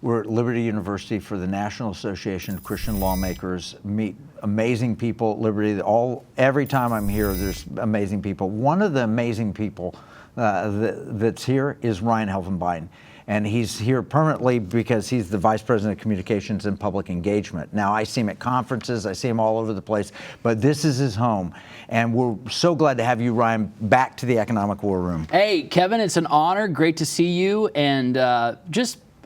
We're at Liberty University for the National Association of Christian Lawmakers. Meet amazing people at Liberty. Every time I'm here, there's amazing people. One of the amazing people that's here is Ryan Helfenbein. And he's here permanently because he's the Vice President of Communications and Public Engagement. Now, I see him at conferences, I see him all over the place, but this is his home. And we're so glad to have you, Ryan, back to the Economic War Room. Hey, Kevin, it's an honor. Great to see you. And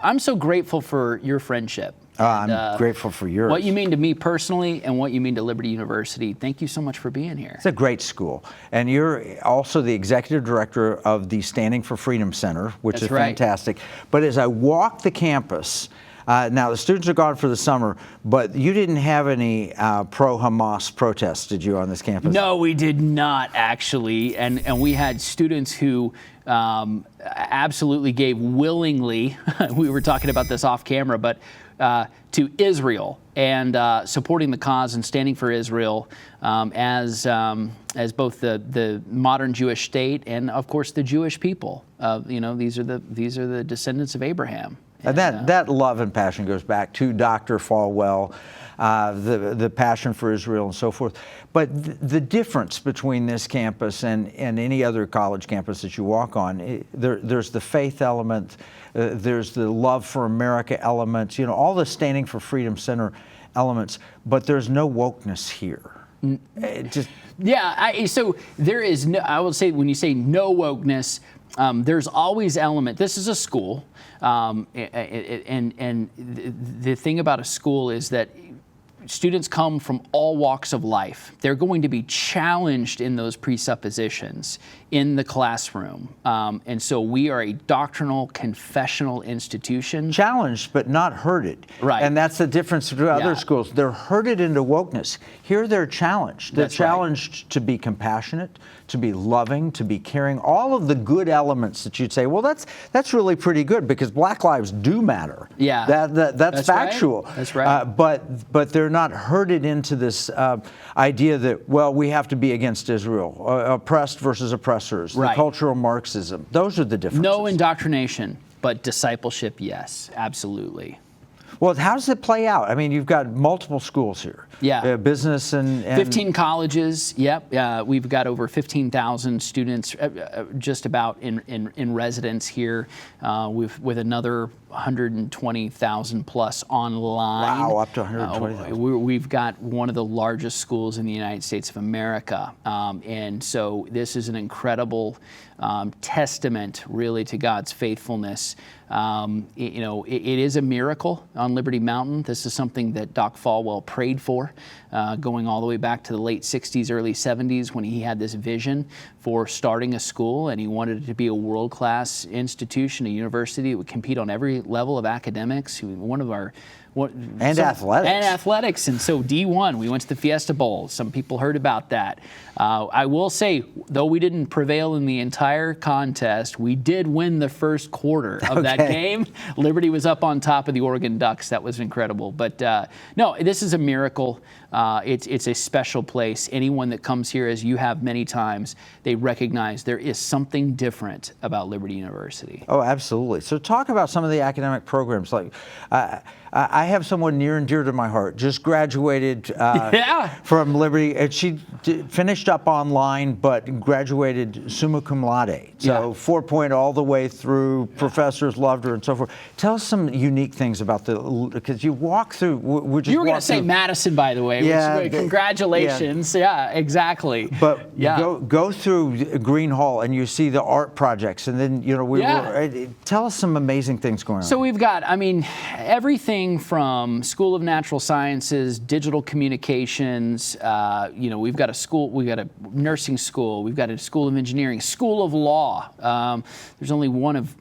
I'm so grateful for your friendship. I'm grateful for yours. What you mean to me personally and what you mean to Liberty University. Thank you so much for being here. It's a great school. And you're also the executive director of the Standing for Freedom Center, which is fantastic. But as I walk the campus, now the students are gone for the summer, but you didn't have any pro-Hamas protests, did you, on this campus? No, we did not, actually. And we had students who absolutely gave willingly, we were talking about this off camera, but to Israel and supporting the cause and standing for Israel as both the modern Jewish state and, of course, the Jewish people. These are the descendants of Abraham. And that love and passion goes back to Dr. Falwell, the passion for Israel and so forth. But the difference between this campus and any other college campus that you walk on, there's the faith element, there's the love for America element, all the Standing for Freedom Center elements, but there's no wokeness here. So there is no, I will say, when you say no wokeness, there's always element. This is a school, and the thing about a school is that students come from all walks of life. They're going to be challenged in those presuppositions in the classroom. And so we are a doctrinal, confessional institution. Challenged, but not herded. Right. And that's the difference with other schools. They're herded into wokeness. Here they're challenged. They're challenged to be compassionate, to be loving, to be caring, all of the good elements that you'd say, well, that's really pretty good because Black lives do matter. Yeah. That's factual. Right. That's right. But they're not herded into this idea that, well, we have to be against Israel, oppressed versus oppressors, the cultural Marxism. Those are the differences. No indoctrination, but discipleship, yes, absolutely. Well, how does it play out? I mean, you've got multiple schools here. Yeah. Business and 15 colleges, yep. We've got over 15,000 students just about in residence here with another 120,000 plus online. Wow, up to 120,000. We've got one of the largest schools in the United States of America. And so this is an incredible testament really to God's faithfulness. It is a miracle on Liberty Mountain. This is something that Doc Falwell prayed for, going all the way back to the late 60s, early 70s when he had this vision for starting a school, and he wanted it to be a world-class institution, a university that would compete on every level of academics. Athletics. And so D1, we went to the Fiesta Bowl. Some people heard about that. I will say, though we didn't prevail in the entire contest, we did win the first quarter of that game. Liberty was up on top of the Oregon Ducks. That was incredible. But no, this is a miracle. It's a special place. Anyone that comes here, as you have many times, they recognize there is something different about Liberty University. Oh, absolutely. So talk about some of the academic programs. Like, I have someone near and dear to my heart, just graduated from Liberty. And she finished up online, but graduated summa cum laude. So 4.0 all the way through, professors loved her and so forth. Tell us some unique things about because you walk through, you were going to say Madison, by the way. Congratulations. Yeah, exactly. But go through Green Hall and you see the art projects, and then tell us some amazing things going on. So we've got, everything from School of Natural Sciences, digital communications. We've got a school, we've got a nursing school, we've got a School of Engineering, School of Law. There's only one of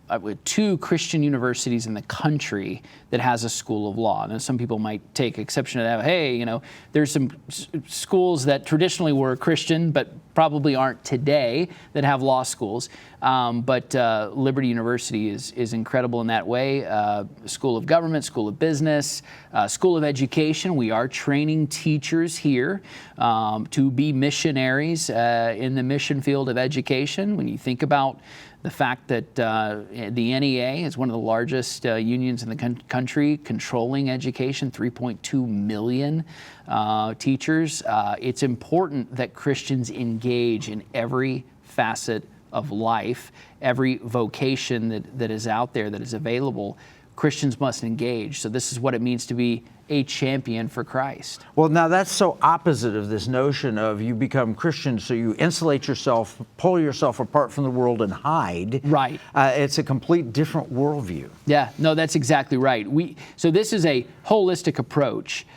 2 Christian universities in the country that has a School of Law. Now, some people might take exception to that. Hey, there's some schools that traditionally were Christian, but probably aren't today, that have law schools. But Liberty University is incredible in that way. School of Government, School of Business. Wokeness School of Education. We are training teachers here to be missionaries in the mission field of education. When you think about the fact that the NEA is one of the largest unions in the country controlling education, 3.2 million teachers, it's important that Christians engage in every facet of life, every vocation that is out there, that is available. Christians must engage. So this is what it means to be a champion for Christ. Well, now that's so opposite of this notion of you become Christian, so you insulate yourself, pull yourself apart from the world and hide. Right. It's a complete different worldview. Yeah, no, that's exactly right. So this is a holistic approach.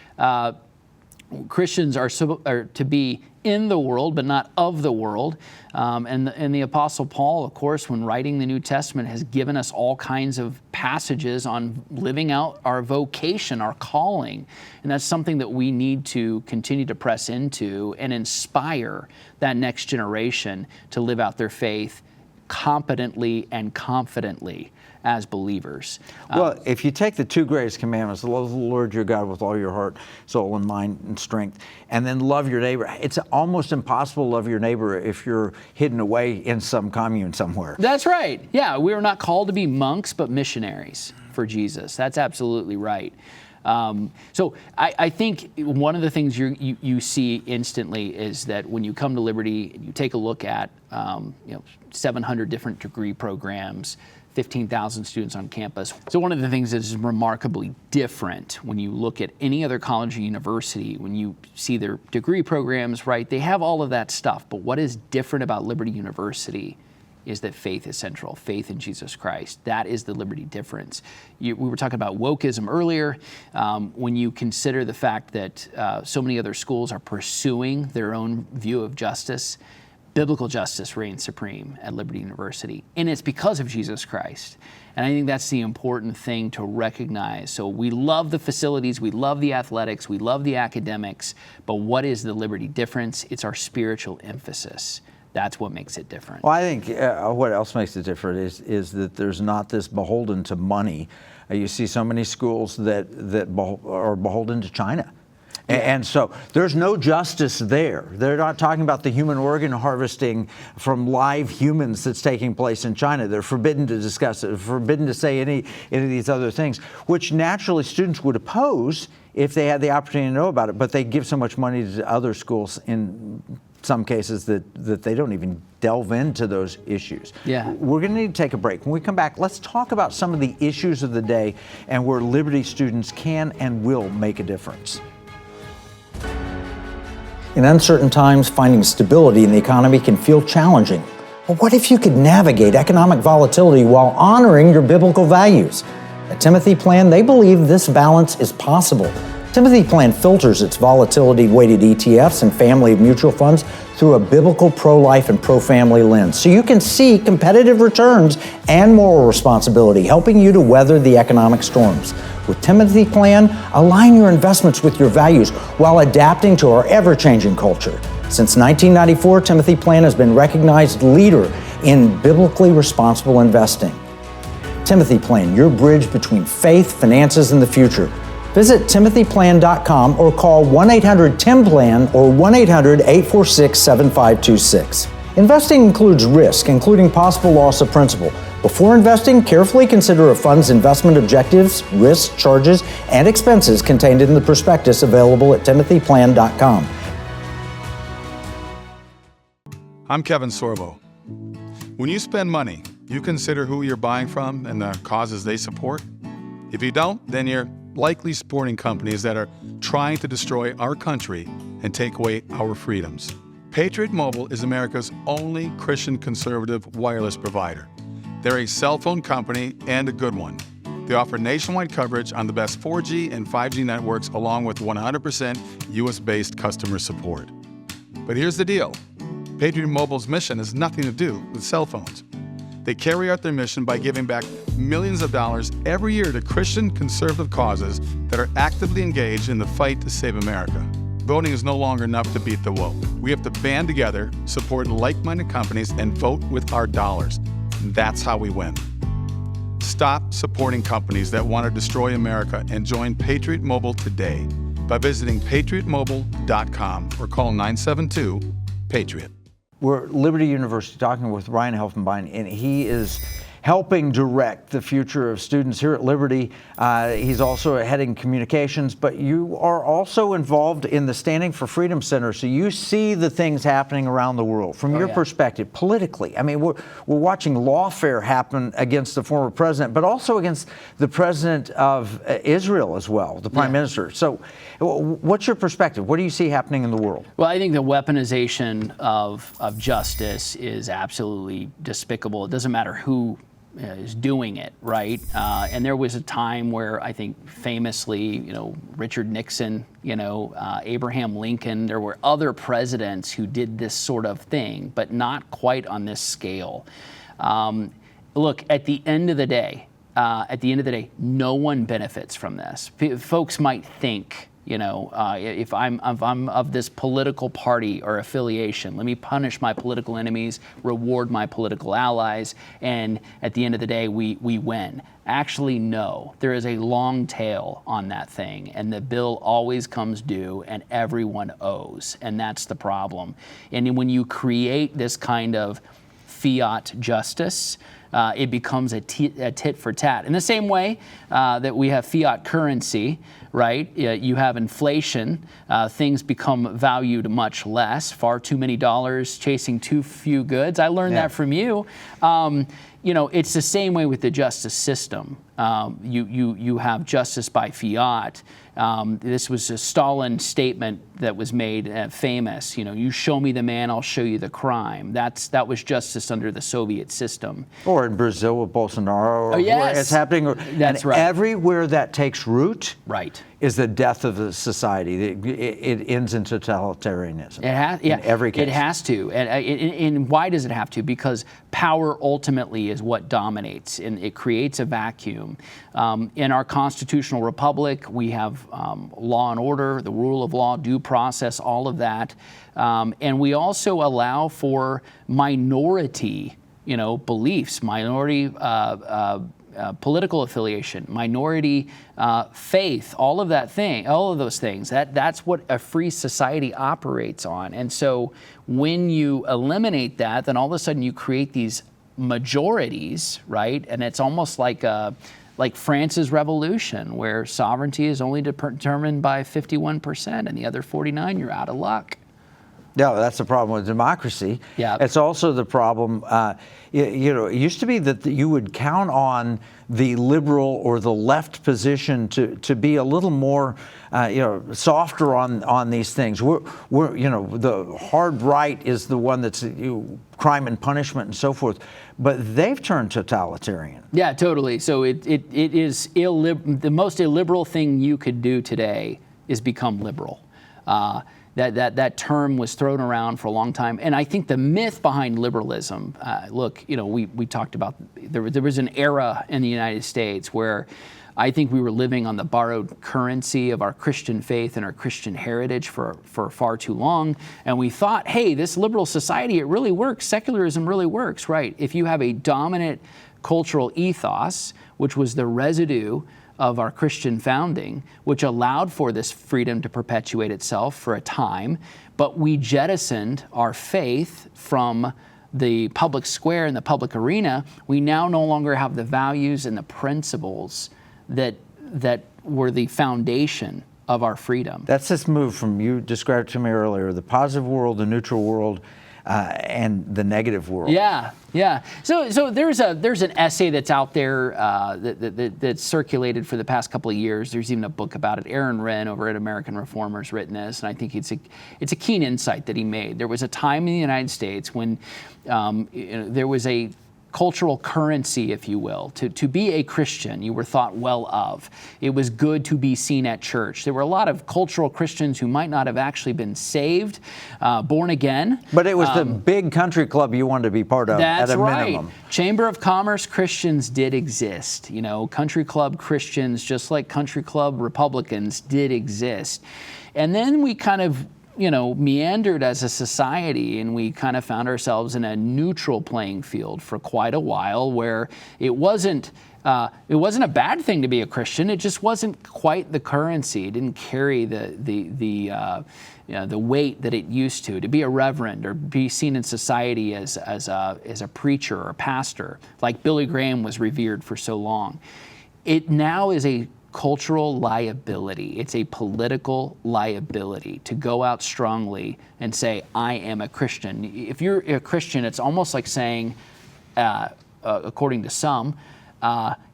Christians are to be in the world, but not of the world. And the Apostle Paul, of course, when writing the New Testament, has given us all kinds of passages on living out our vocation, our calling. And that's something that we need to continue to press into and inspire that next generation to live out their faith competently and confidently as believers. Well, if you take the two greatest commandments, love the Lord your God with all your heart, soul, and mind and strength, and then love your neighbor, it's almost impossible to love your neighbor if you're hidden away in some commune somewhere. That's right. Yeah, we are not called to be monks, but missionaries for Jesus. That's absolutely right. So I think one of the things you see instantly is that when you come to Liberty and you take a look at 700 different degree programs, 15,000 students on campus. So one of the things that is remarkably different when you look at any other college or university, when you see their degree programs, right, they have all of that stuff. But what is different about Liberty University is that faith is central, faith in Jesus Christ. That is the Liberty difference. We were talking about wokeism earlier. When you consider the fact that so many other schools are pursuing their own view of justice, biblical justice reigns supreme at Liberty University, and it's because of Jesus Christ. And I think that's the important thing to recognize. So we love the facilities, we love the athletics, we love the academics, but what is the Liberty difference? It's our spiritual emphasis. That's what makes it different. Well, I think what else makes it different is that there's not this beholden to money. You see so many schools that are beholden to China. And so there's no justice there. They're not talking about the human organ harvesting from live humans that's taking place in China. They're forbidden to discuss it, forbidden to say any of these other things, which naturally students would oppose if they had the opportunity to know about it. But they give so much money to other schools in some cases that they don't even delve into those issues. Yeah. We're going to need to take a break. When we come back, let's talk about some of the issues of the day and where Liberty students can and will make a difference. In uncertain times, finding stability in the economy can feel challenging. But what if you could navigate economic volatility while honoring your biblical values? At Timothy Plan, they believe this balance is possible. Timothy Plan filters its volatility-weighted ETFs and family of mutual funds through a biblical pro-life and pro-family lens, so you can see competitive returns and moral responsibility, helping you to weather the economic storms. With Timothy Plan, align your investments with your values while adapting to our ever-changing culture. Since 1994, Timothy Plan has been recognized leader in biblically responsible investing. Timothy Plan, your bridge between faith, finances, and the future. Visit timothyplan.com or call 1-800-TIM-PLAN or 1-800-846-7526. Investing includes risk, including possible loss of principal. Before investing, carefully consider a fund's investment objectives, risks, charges, and expenses contained in the prospectus available at timothyplan.com. I'm Kevin Sorbo. When you spend money, you consider who you're buying from and the causes they support. If you don't, then you're likely supporting companies that are trying to destroy our country and take away our freedoms. Patriot Mobile is America's only Christian conservative wireless provider. They're a cell phone company and a good one. They offer nationwide coverage on the best 4G and 5G networks along with 100% US-based customer support. But here's the deal. Patriot Mobile's mission has nothing to do with cell phones. They carry out their mission by giving back millions of dollars every year to Christian conservative causes that are actively engaged in the fight to save America. Voting is no longer enough to beat the woke. We have to band together, support like-minded companies, and vote with our dollars. That's how we win. Stop supporting companies that want to destroy America and join Patriot Mobile today by visiting patriotmobile.com or call 972-PATRIOT. We're at Liberty University talking with Ryan Helfenbein, and he is helping direct the future of students here at Liberty. He's also heading communications, but you are also involved in the Standing for Freedom Center, so you see the things happening around the world from your perspective, politically. I mean, we're watching lawfare happen against the former president, but also against the president of Israel as well, the prime minister. So what's your perspective? What do you see happening in the world? Well, I think the weaponization of justice is absolutely despicable. It doesn't matter who is doing it, right? And there was a time where I think famously, Richard Nixon, Abraham Lincoln, there were other presidents who did this sort of thing, but not quite on this scale. Look, at the end of the day, no one benefits from this. Folks might think, if I'm of this political party or affiliation, let me punish my political enemies, reward my political allies, and at the end of the day, we win. Actually, no. There is a long tail on that thing, and the bill always comes due, and everyone owes, and that's the problem. And when you create this kind of fiat justice, it becomes a tit for tat. In the same way that we have fiat currency, right? You have inflation, things become valued much less, far too many dollars chasing too few goods. I learned that from you. It's the same way with the justice system. You have justice by fiat. This was a Stalin statement that was made famous. You show me the man, I'll show you the crime. That was justice under the Soviet system. Or in Brazil with Bolsonaro. Oh, yes. It's happening. That's right. Everywhere that takes root, right, is the death of the society. It ends in totalitarianism. It has, in every case. It has to. And why does it have to? Because power ultimately is what dominates, and it creates a vacuum. In our constitutional republic, we have law and order, the rule of law, due process, all of that. And we also allow for minority, beliefs, minority political affiliation, minority faith, all of those things. That's what a free society operates on. And so when you eliminate that, then all of a sudden you create these majorities, right? And it's almost like France's revolution, where sovereignty is only determined by 51%, and the other 49, you're out of luck. No, that's the problem with democracy. Yeah. It's also the problem, it used to be that you would count on the liberal or the left position to be a little more, softer on these things. We're the hard right is the one that's crime and punishment and so forth, but they've turned totalitarian. Yeah, totally. So it is the most illiberal thing you could do today is become liberal. That term was thrown around for a long time, and I think the myth behind liberalism. Look, we talked about there was an era in the United States where I think we were living on the borrowed currency of our Christian faith and our Christian heritage for far too long, and we thought, hey, this liberal society, it really works. Secularism really works, right? If you have a dominant cultural ethos, which was the residue of our Christian founding, which allowed for this freedom to perpetuate itself for a time, but we jettisoned our faith from the public square and the public arena. We now no longer have the values and the principles that were the foundation of our freedom. That's this move from, you described to me earlier, the positive world, the neutral world, and the negative world. Yeah. So there's an essay that's out there that's circulated for the past couple of years. There's even a book about it. Aaron Wrenn over at American Reformer's written this, and I think it's a keen insight that he made. There was a time in the United States when there was a cultural currency, if you will. To be a Christian, you were thought well of. It was good to be seen at church. There were a lot of cultural Christians who might not have actually been saved, born again. But it was the big country club you wanted to be part of at a minimum. That's right. Chamber of Commerce Christians did exist. Country club Christians, just like country club Republicans, did exist. And then we kind of meandered as a society, and we kind of found ourselves in a neutral playing field for quite a while, where it wasn't a bad thing to be a Christian. It just wasn't quite the currency. It didn't carry the weight that it used to be a reverend or be seen in society as a preacher or pastor, like Billy Graham was revered for so long. It now is a cultural liability. It's a political liability to go out strongly and say, I am a Christian. If you're a Christian, it's almost like saying, according to some,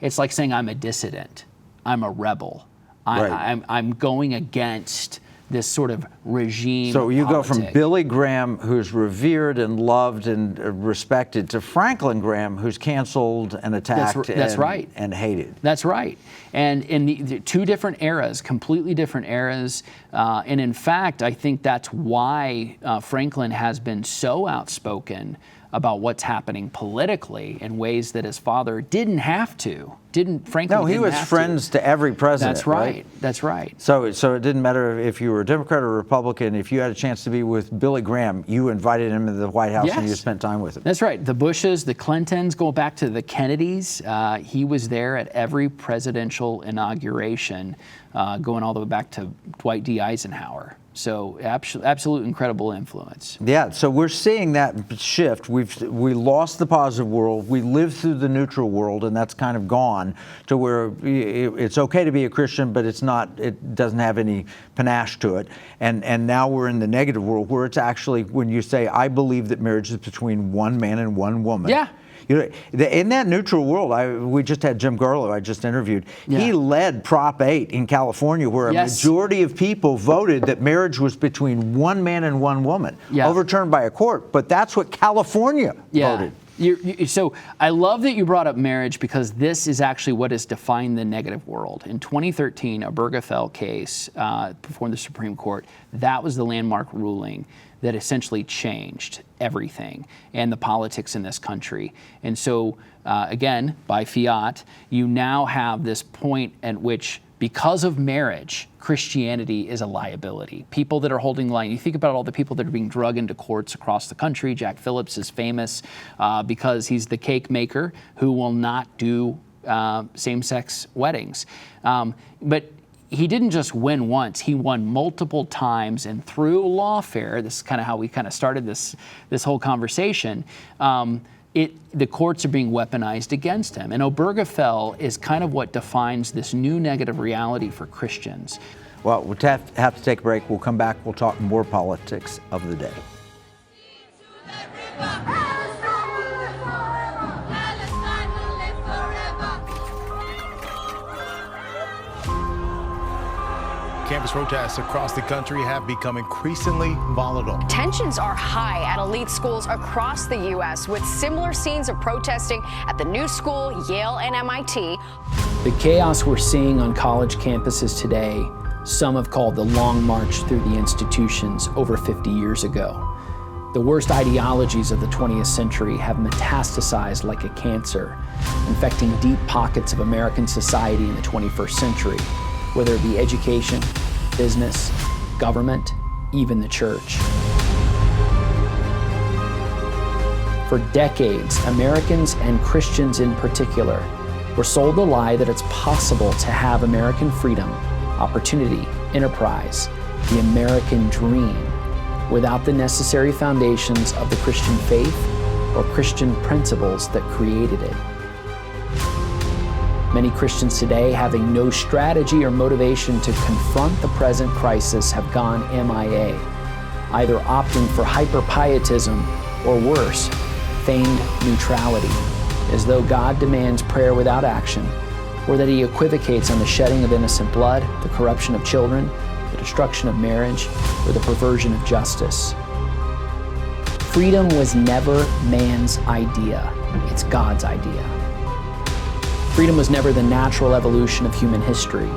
it's like saying I'm a dissident, I'm a rebel, Right. I'm going against this sort of regime. So you go from politic. Billy Graham, who's revered and loved and respected, to Franklin Graham, who's canceled and attacked That's right. and hated. That's right. And in the two different eras, completely different eras. And in fact, I think that's why Franklin has been so outspoken about what's happening politically in ways that his father didn't have to. Franklin No, he didn't was have friends to every president. That's right. That's right. So it didn't matter if you were a Democrat or Republican. If you had a chance to be with Billy Graham, you invited him to the White House and you Yes. spent time with him. That's right. The Bushes, the Clintons, going back to the Kennedys, he was there at every presidential inauguration, going all the way back to Dwight D. Eisenhower. So absolute incredible influence. Yeah, so we're seeing that shift. We lost the positive world. We lived through the neutral world, and that's kind of gone to where it's okay to be a Christian, but it's not. It doesn't have any panache to it. And now we're in the negative world, where it's actually when you say, "I believe that marriage is between one man and one woman." Yeah. In that neutral world, we just had Jim Garlow, I just interviewed. Yeah. He led Prop 8 in California, where Yes. a majority of people voted that marriage was between one man and one woman, Yeah. overturned by a court. But that's what California voted. So I love that you brought up marriage, because this is actually what has defined the negative world. In 2013, a Obergefell case before the Supreme Court, that was the landmark ruling that essentially changed everything and the politics in this country. And so, again, by fiat, you now have this point at which, because of marriage, Christianity is a liability. People that are holding the line, you think about all the people that are being drugged into courts across the country. Jack Phillips is famous because he's the cake maker who will not do same-sex weddings. But he didn't just win once, he won multiple times, and through lawfare, this is kind of how we kind of started this whole conversation, the courts are being weaponized against him. And Obergefell is kind of what defines this new negative reality for Christians. Well, we'll have to take a break. We'll come back. We'll talk more politics of the day. Campus protests across the country have become increasingly volatile. Tensions are high at elite schools across the U.S., with similar scenes of protesting at the New School, Yale, and MIT. The chaos we're seeing on college campuses today, some have called the long march through the institutions over 50 years ago. The worst ideologies of the 20th century have metastasized like a cancer, infecting deep pockets of American society in the 21st century, whether it be education, business, government, even the church. For decades, Americans, and Christians in particular, were sold the lie that it's possible to have American freedom, opportunity, enterprise, the American dream, without the necessary foundations of the Christian faith or Christian principles that created it. Many Christians today, having no strategy or motivation to confront the present crisis, have gone MIA, either opting for hyper-pietism or worse, feigned neutrality, as though God demands prayer without action, or that he equivocates on the shedding of innocent blood, the corruption of children, the destruction of marriage, or the perversion of justice. Freedom was never man's idea, it's God's idea. Freedom was never the natural evolution of human history.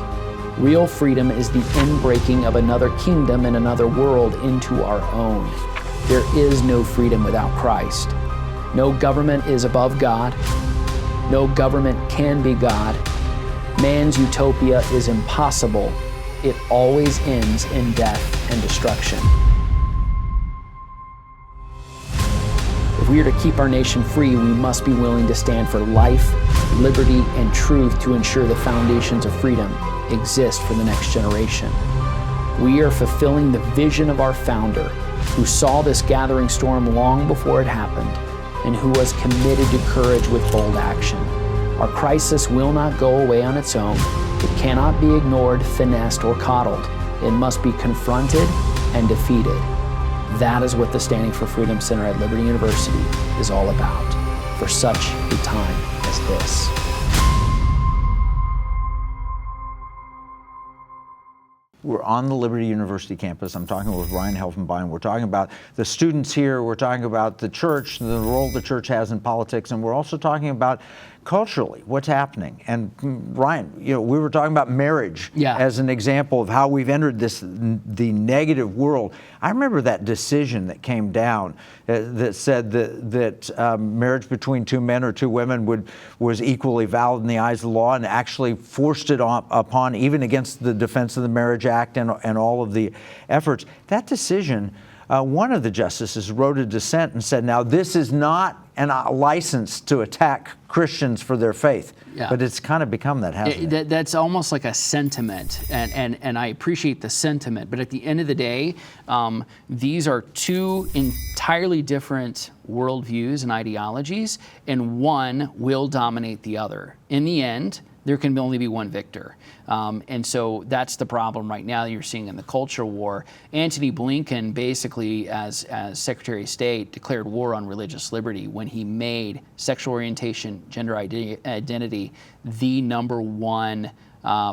Real freedom is the inbreaking of another kingdom and another world into our own. There is no freedom without Christ. No government is above God. No government can be God. Man's utopia is impossible. It always ends in death and destruction. If we are to keep our nation free, we must be willing to stand for life, liberty, and truth to ensure the foundations of freedom exist for the next generation. We are fulfilling the vision of our founder, who saw this gathering storm long before it happened, and who was committed to courage with bold action. Our crisis will not go away on its own. It cannot be ignored, finessed, or coddled. It must be confronted and defeated. That is what the Standing for Freedom Center at Liberty University is all about, for such a time as this. We're on the Liberty University campus. I'm talking with Ryan Helfenbein. We're talking about the students here. We're talking about the church, the role the church has in politics, and we're also talking about culturally what's happening. And Ryan, we were talking about marriage as an example of how we've entered the negative world. I remember that decision that came down that said that marriage between two men or two women was equally valid in the eyes of the law, and actually forced it upon, even against the Defense of the Marriage Act and all of the efforts. That decision, one of the justices wrote a dissent and said, now this is not a license to attack Christians for their faith. But it's kind of become that, hasn't it? That's almost like a sentiment, and I appreciate the sentiment, but at the end of the day, these are two entirely different worldviews and ideologies, and one will dominate the other. In the end, there can only be one victor. And so that's the problem right now you're seeing in the culture war. Antony Blinken basically, as Secretary of State, declared war on religious liberty when he made sexual orientation, gender identity the #1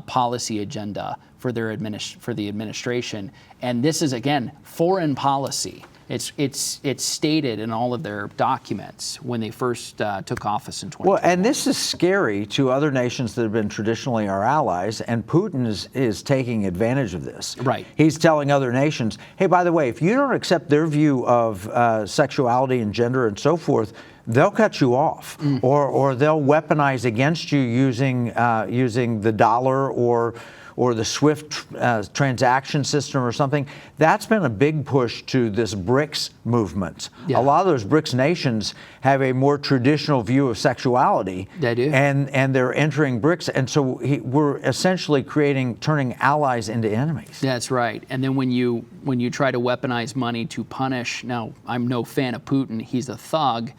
policy agenda for the administration. And this is, again, foreign policy. It's stated in all of their documents when they first took office in 2020. Well, and this is scary to other nations that have been traditionally our allies, and Putin is taking advantage of this. Right. He's telling other nations, hey, by the way, if you don't accept their view of sexuality and gender and so forth, they'll cut you off, or they'll weaponize against you using the dollar or the SWIFT transaction system or something. That's been a big push to this BRICS movement. A lot of those BRICS nations have a more traditional view of sexuality. They do. And they're entering BRICS. And so we're essentially turning allies into enemies. That's right. And then when you try to weaponize money to punish, now I'm no fan of Putin, he's a thug,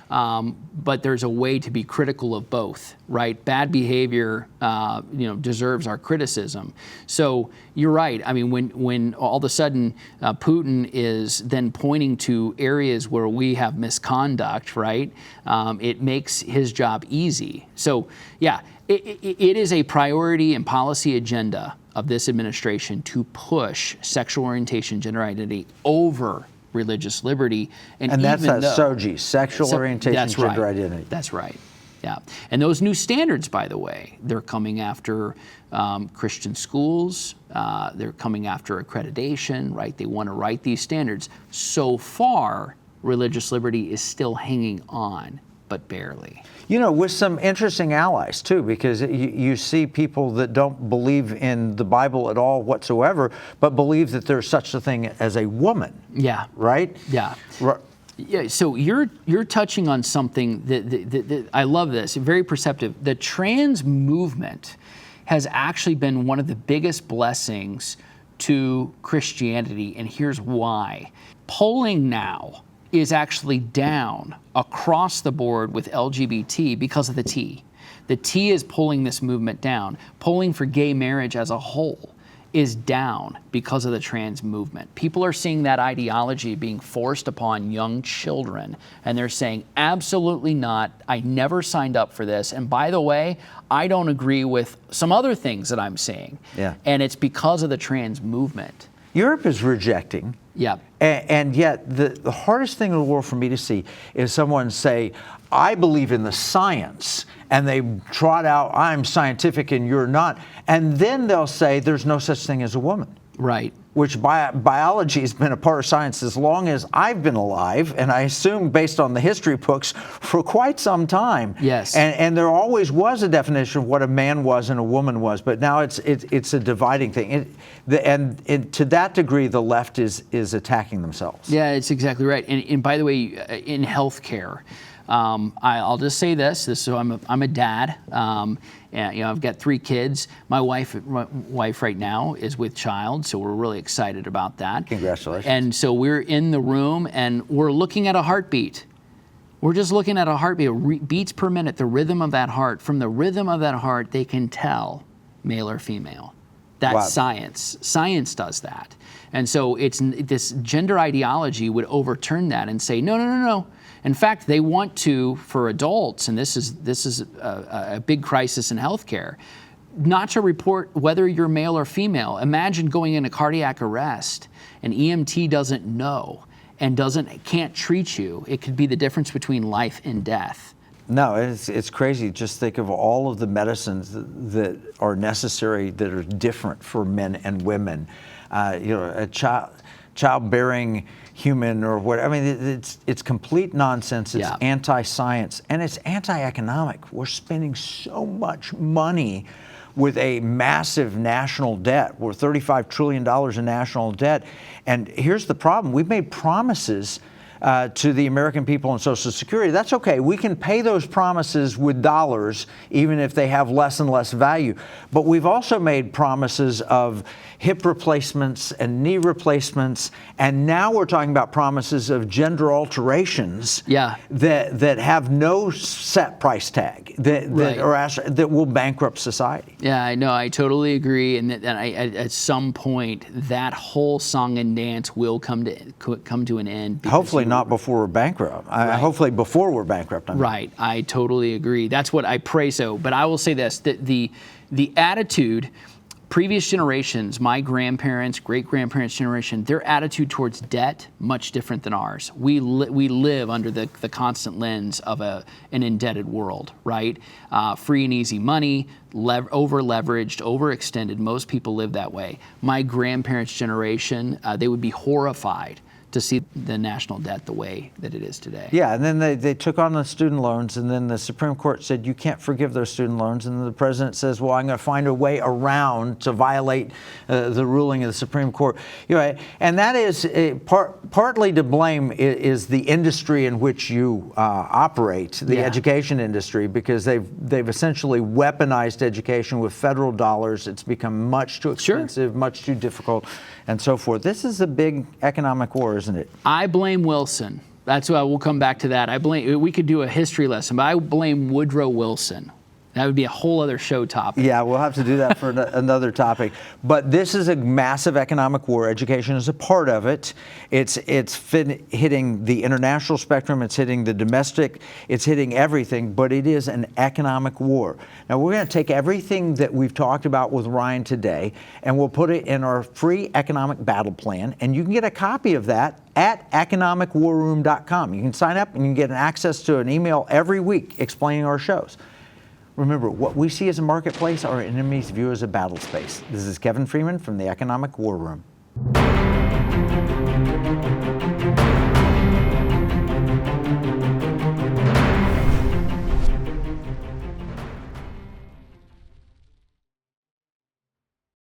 but there's a way to be critical of both, right? Bad behavior, deserves our criticism. So you're right. I mean, when all of a sudden Putin is then pointing to areas where we have misconduct, right? It makes his job easy. So yeah, it is a priority and policy agenda of this administration to push sexual orientation, gender identity over religious liberty. And that's even SOGI, sexual orientation, gender identity. That's right. Yeah. And those new standards, by the way, they're coming after Christian schools. They're coming after accreditation, right? They want to write these standards. So far, religious liberty is still hanging on, but barely. With some interesting allies, too, because you see people that don't believe in the Bible at all whatsoever, but believe that there's such a thing as a woman. Yeah. Right? Yeah. Yeah, so you're touching on something that I love this, very perceptive. The trans movement has actually been one of the biggest blessings to Christianity, and here's why. Polling now is actually down across the board with LGBT because of the T. The T is pulling this movement down. Polling for gay marriage as a whole is down because of the trans movement. People are seeing that ideology being forced upon young children, and they're saying, absolutely not, I never signed up for this, and by the way, I don't agree with some other things that I'm seeing. Yeah. And it's because of the trans movement. Europe is rejecting. Yeah. And yet the hardest thing in the world for me to see is someone say, I believe in the science, and they trot out, I'm scientific and you're not. And then they'll say there's no such thing as a woman. Right. which biology has been a part of science as long as I've been alive, and I assume based on the history books for quite some time. Yes. And there always was a definition of what a man was and a woman was, but now it's a dividing thing. And to that degree, the left is attacking themselves. Yeah, it's exactly right. And by the way, in healthcare, I'll just say this. So I'm a dad. And, I've got 3 kids. My wife right now is with child, so we're really excited about that. Congratulations. And so we're in the room and we're looking at a heartbeat. We're just looking at a heartbeat, beats per minute, the rhythm of that heart. From the rhythm of that heart, they can tell male or female. That's Wow. science. Science does that. And so this gender ideology would overturn that and say, no. In fact, they want to, for adults, and this is a big crisis in healthcare, not to report whether you're male or female. Imagine going into cardiac arrest, and EMT doesn't know and can't treat you. It could be the difference between life and death. No, it's crazy. Just think of all of the medicines that are necessary that are different for men and women. A childbearing human or what. I mean, it's complete nonsense. It's anti-science and it's anti-economic. We're spending so much money with a massive national debt. We're $35 trillion in national debt. And here's the problem. We've made promises to the American people on Social Security. That's okay. We can pay those promises with dollars, even if they have less and less value. But we've also made promises of hip replacements and knee replacements, and now we're talking about promises of gender alterations that have no set price tag, that will bankrupt society. Yeah, I know. I totally agree. And at some point, that whole song and dance will come to an end. Hopefully not before we're bankrupt. Hopefully before we're bankrupt. Right. I totally agree. That's what I pray so. But I will say this, that the attitude, previous generations, my grandparents, great-grandparents' generation, their attitude towards debt, much different than ours. We live under the constant lens of an indebted world, right? Free and easy money, over-leveraged, overextended. Most people live that way. My grandparents' generation, they would be horrified to see the national debt the way that it is today. Yeah, and then they took on the student loans, and then the Supreme Court said you can't forgive those student loans, and the president says, well, I'm going to find a way around to violate the ruling of the Supreme Court. And that is partly to blame is the industry in which you operate, the education industry, because they've essentially weaponized education with federal dollars. It's become much too expensive, much too difficult, and so forth. This is a big economic war, isn't it? I blame Wilson. That's why we'll come back to that. We could do a history lesson, but I blame Woodrow Wilson. That would be a whole other show topic. Yeah, we'll have to do that for another topic. But this is a massive economic war. Education is a part of it. It's hitting the international spectrum. It's hitting the domestic. It's hitting everything. But it is an economic war. Now, we're going to take everything that we've talked about with Ryan today, and we'll put it in our free economic battle plan. And you can get a copy of that at economicwarroom.com. You can sign up and you can get access to an email every week explaining our shows. Remember, what we see as a marketplace, our enemies view as a battle space. This is Kevin Freeman from the Economic War Room.